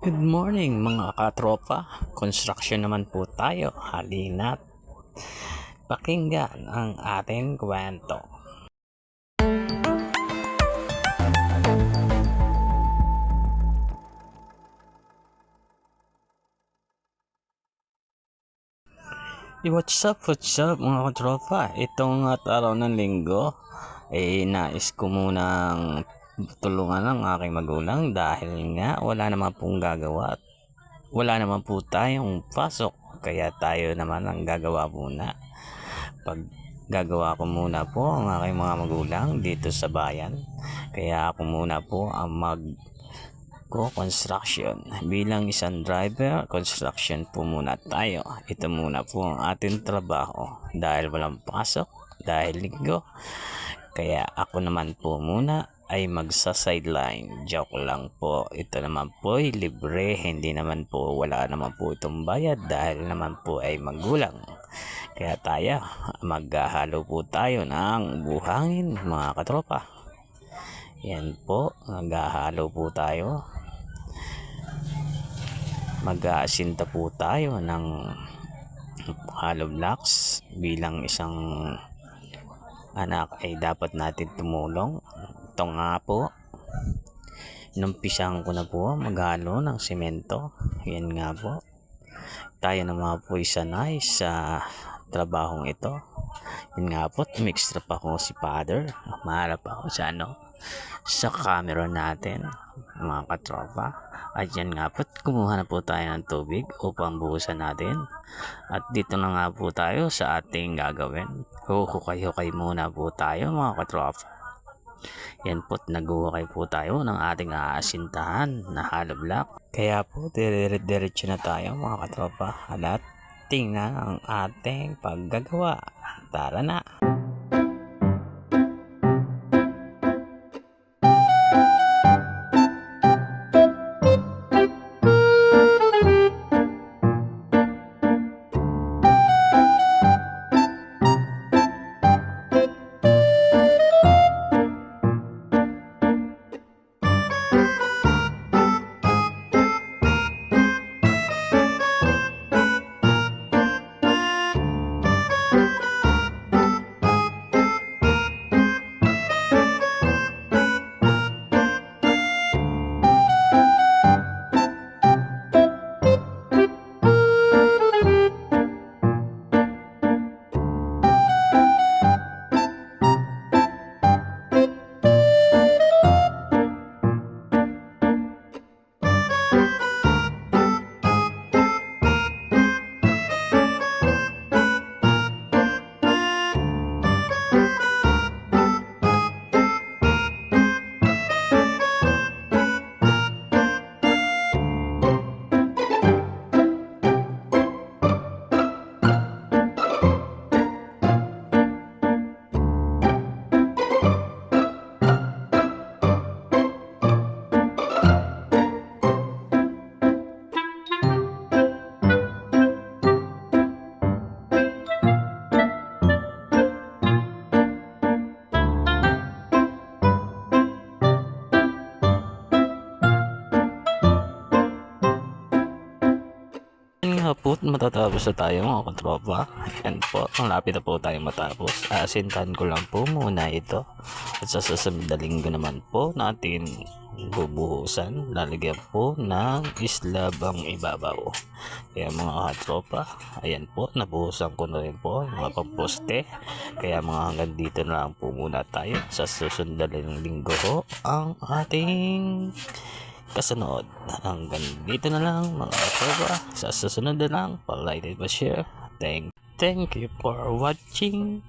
Good morning mga katropa. Construction naman po tayo. Halina't pakinggan ang ating kwento. What's up mga katropa? Itong araw ng linggo nais ko munang tulungan ng aking magulang dahil nga wala naman pong gagawa. Wala naman po tayong pasok, kaya tayo naman ang gagawa muna. Pag gagawa ko muna po ang aking mga magulang dito sa bayan, kaya ako muna po ang construction bilang isang driver. Construction po muna tayo. Ito muna po ang ating trabaho dahil walang pasok, dahil linggo, kaya ako naman po muna ay magsa-sideline. Joke lang po. Ito naman po ay libre. Hindi naman po, wala naman po itong bayad dahil naman po ay magulang. Kaya tayo, maghahalo po tayo ng buhangin mga katropa. Yan po, maghahalo po tayo. Mag-aasinta po tayo ng hollow blocks. Bilang isang anak ay dapat natin tumulong. Ito nga po, inumpisahan ko na po maghalo ng semento. Yan nga po, tayo naman po isanay sa trabahong ito. Yan nga po, tumixtra pa ko si father. Maharap ako sa camera natin mga katropa. At yan nga po, kumuha na po tayo ng tubig upang buhusan natin. At dito na nga po tayo sa ating gagawin. Hukay-hukay muna po tayo mga katropa. Yan po, naghuhukay po tayo ng ating aasintahan na hollow block. Kaya po, diretso na tayo mga katropa. At tingnan ang ating paggagawa. Tara na! Po, matatapos na tayo mga katropa. Yan po, malapit na po tayo matapos. Asintahan ko lang po muna ito. At sa susunod na linggo naman po natin bubuhusan. Lalagyan po ng slab ang ibabaw. Kaya mga katropa, ayan po, nabuhusan ko na rin po yung mga pamposte. Kaya mga hanggang dito na lang po muna tayo. Sa susunod na linggo po ang ating kasunod. Hanggang dito na lang mga katropa. Sa susunod na lang, pa-like and pa-share. Thank you for watching.